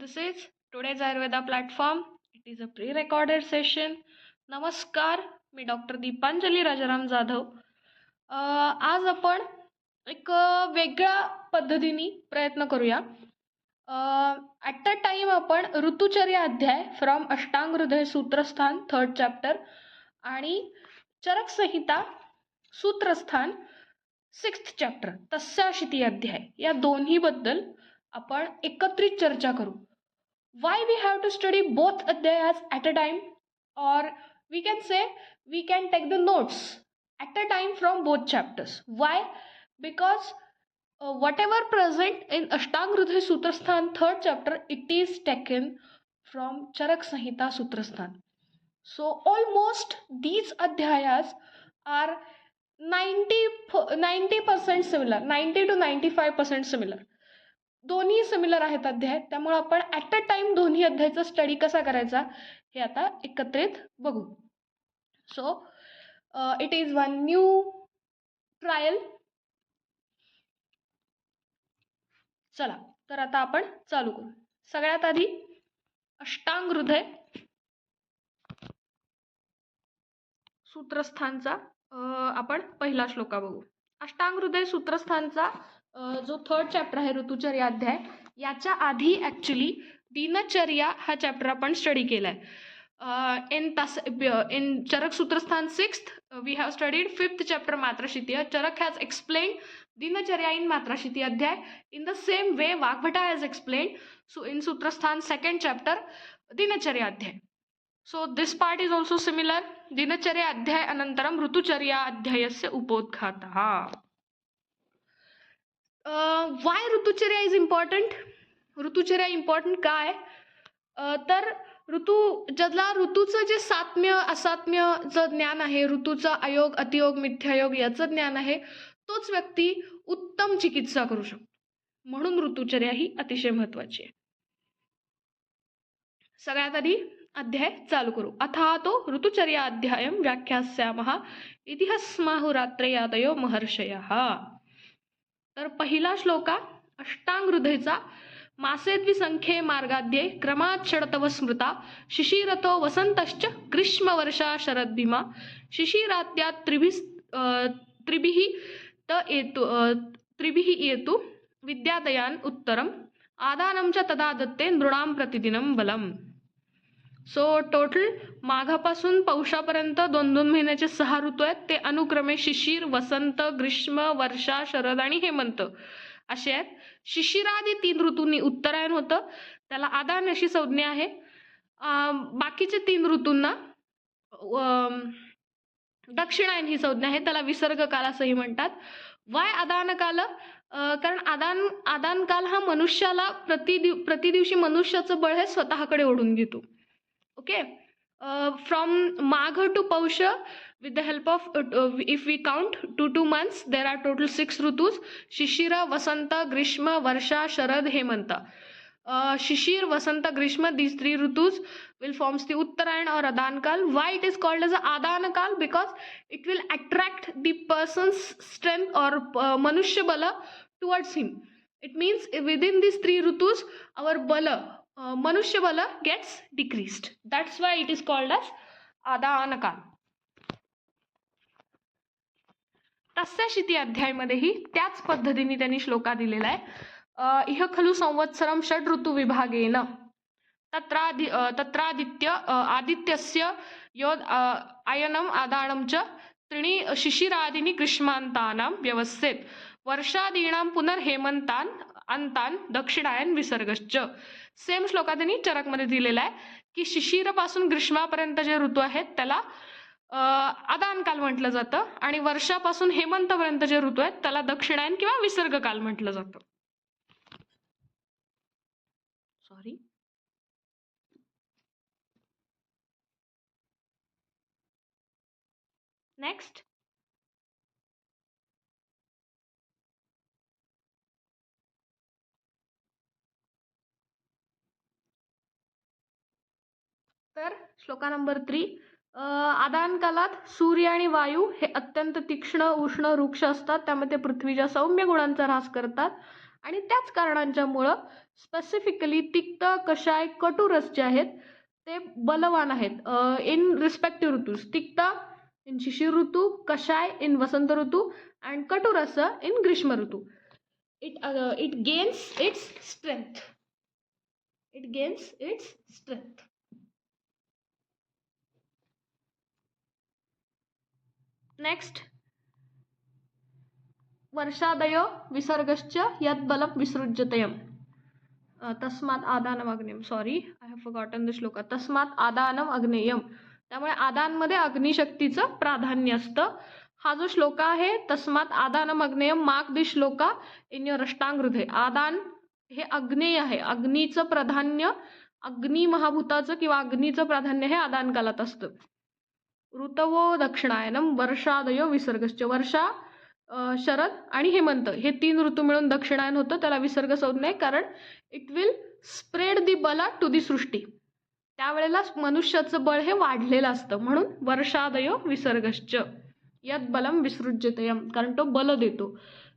This is today's Ayurveda platform. It is a pre-recorded session. नमस्कार, मी doctor Deepanjali Rajaram Jadhav. आज आपण एक वेगळ्या पद्धतीने प्रयत्न करूया. ॲट द टाइम आपण ऋतुचर्या अध्याय फ्रॉम अष्टांग हृदय सूत्रस्थान 3rd चॅप्टर आणि चरक संहिता सूत्रस्थान 6th चॅप्टर तस्याशिती अध्याय या दोन्हीबद्दल आपण एकत्रित चर्चा करू. Why we have to study both adhyayas at a time, or we can say we can take the notes at a time from both chapters. Why? Because whatever present in Ashtang Hridaya Sutrasthan 3rd chapter, it is taken from Charak Samhita Sutrasthan. So almost these adhyayas are 90% similar, 90 to 95% similar. दोन्ही similar आहेत अध्याय, त्यामुळे आपण at a time दोन्ही अध्यायाचा study कसा करायचा हे आता एकत्रित बघू. So it is one new trial. चला तर आता आपण चालू करू. सगळ्यात आधी अष्टांग हृदय सूत्रस्थानचा आपण पहिला श्लोका बघू. अष्टांग हृदय सूत्रस्थानचा जो 3rd चॅप्टर आहे ऋतुचर्या अध्याय, याच्या आधी ॲक्च्युली दिनचर्या हा चॅप्टर आपण स्टडी केलाय. in Charak Sutrasthan 6th we have studied 5th chapter Matrashitiya. Charak has explained Dinacharya in Matrashiti Adhyay. In the same way Vagbhata has explained so in Sutrasthan 2nd chapter Dinacharya Adhyay. So this part is also similar. Dinacharya Adhyay anantaram Rutucharya Adhyayasya upodghatah. Why Rutucharya is important? ऋतुचर्या important का आहे? तर ज्याला ऋतूचं जे सात्म्य असात्म्यचं ज्ञान आहे, ऋतूचा अयोग अतियोग मिथ्यायोग याचं ज्ञान आहे, तोच व्यक्ती उत्तम चिकित्सा करू शकतो. म्हणून ऋतुचर्या ही अतिशय महत्वाची आहे. सगळ्यात आधी अध्याय चालू करू. अथातो ऋतुचर्या अध्यायम व्याख्यास्यामः इति हस्माहुरात्रयादयो महर्षयः. तर पहिला श्लोका अष्टांग हृदयचा. मासे द्विसंख्ये मार्गाध्ये क्रमात् षडतव स्मृता शिशिरतो वसंतश्च ग्रीष्मवर्षा शरद्भीमा शिशिराद्यात् त्रिभिः येतु विद्यादयान् उत्तरम आदानं च तदा दत्ते नृणां प्रतिदिनं बलम. सो टोटल माघापासून पौषापर्यंत 2-2 महिन्याचे 6 ऋतू आहेत. ते अनुक्रमे शिशिर, वसंत, ग्रीष्म, वर्षा, शरद आणि हेमंत असे आहेत. शिशिरादी 3 ऋतूंनी उत्तरायण होतं, त्याला आदान अशी संज्ञा आहे. बाकीचे 3 ऋतूंना दक्षिणायन ही संज्ञा आहे, त्याला विसर्ग काल असंही म्हणतात. वाय आदान काल? कारण आदान काल हा मनुष्याला प्रतिदिवशी मनुष्याचं बळ हे स्वतःकडे ओढून घेतो. Okay. From Magha to Pausha, with the help of if we count 2 months, there are total 6 rutus: Shishira, Vasanta, Grishma, Varsha, Sharad, Hemanta. Shishir, Vasanta, Grishma, these 3 rutus will forms the Uttarayan or Adan Kal. Why it is called as a Adana Kal? Because it will attract the person's strength or Manushya Bala towards him. It means within these 3 rutus, our Bala, मनुष्य बल gets decreased. That's why it is called as Adana Kala. तस्याशिती अध्यायमध्येही त्याच पद्धतीने त्यांनी श्लोका दिलेला आहे. इह खलु संवत्सरम षड ऋतु विभागेन तत्रादित्य आदित्यस्य योद आयनम आदानम च त्रीणि शिशिरादिनी ग्रीष्मांतानां व्यवस्थेत वर्षादीनां पुनर्हेमंतान अंतान दक्षिणायन विसर्गश्च. सेम श्लोकात त्यांनी चरकमध्ये दिलेला आहे की शिशिरपासून ग्रीष्मापर्यंत जे ऋतू आहेत त्याला आदान काल म्हटलं जातं आणि वर्षापासून हेमंतपर्यंत जे ऋतू आहेत त्याला दक्षिणायन किंवा विसर्ग काल म्हटलं जातं. सॉरी. नेक्स्ट. तर श्लोका नंबर 3. आदान कालात सूर्य आणि वायू हे अत्यंत तीक्ष्ण उष्ण वृक्ष असतात, त्यामुळे ते पृथ्वीच्या सौम्य गुणांचा ऱ्हास करतात आणि त्याच कारणांच्यामुळं स्पेसिफिकली तिक्त, कषाय, कटुरस जे आहेत ते बलवान आहेत इन रिस्पेक्टिव्ह ऋतूज. तिक्त इन शिशिर ऋतू, कषाय इन वसंत ऋतू अँड कटुरस इन ग्रीष्म ऋतू. It gains its strength. It gains its strength. Next, वर्षादयो विसर्गश्च यद्बलं विसृज्यतयम्. तस्मात् आदानम अग्नेयम. Sorry, I have forgotten the shloka. तस्मात् आदानम अग्नेयम. त्यामुळे आदानमध्ये अग्निशक्तीचं प्राधान्य असतं. हा जो श्लोका आहे, तस्मात् आदानम अग्नेयम, mark this shloka in your Ashtanga Hridaya. आदान हे अग्नेय आहे. अग्नीचं प्राधान्य, अग्नी महाभूताचं किंवा अग्नीचं प्राधान्य हे आदान कालात असतं. ऋतवो दक्षिणायनम वर्षादयो विसर्गश्च. वर्षा, शरद आणि हेमंत हे 3 ऋतू मिळून दक्षिणायन होतं. त्याला विसर्ग संज्ञा आहे कारण इट विल स्प्रेड दी बला टू दी सृष्टी. त्यावेळेला मनुष्याचं बळ हे वाढलेलं असतं, म्हणून वर्षादयो विसर्गश्च यद बलम विसृज्यतयम, कारण तो बल देतो.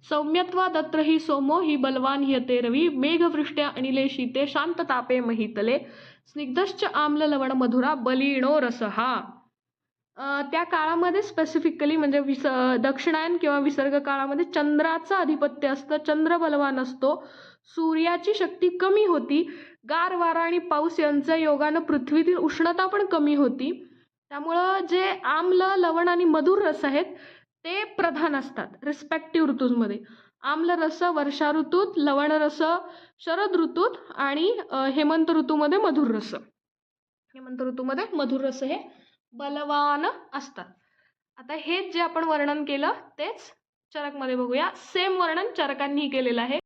सौम्यत्वाद अत्र हि सोमो हि बलवान ह्यते रवी मेघवृष्ट्या अनिले शीते शांततापे महितले स्निग्धश्च आम्ल लवण मधुरा बलिणो रसहा. त्या काळामध्ये स्पेसिफिकली म्हणजे दक्षिणायन किंवा विसर्ग काळामध्ये चंद्राचं आधिपत्य असतं. चंद्र बलवान असतो. सूर्याची शक्ती कमी होती. गार वारा आणि पाऊस यांच्या योगानं पृथ्वीतील उष्णता पण कमी होती. त्यामुळं जे आम्ल लवण आणि मधुर रस आहेत ते प्रधान असतात रिस्पेक्टिव्ह ऋतूंमध्ये. आम्ल रस वर्षा ऋतूत, लवण रस शरद ऋतूत आणि हेमंत ऋतूमध्ये मधुर रस. हेमंत ऋतूमध्ये मधुर रस हे बलवान असतात. आता हेच जे आपण वर्णन केलं तेच चरकमध्ये बघूया. सेम वर्णन चरकांनी केलेलं आहे.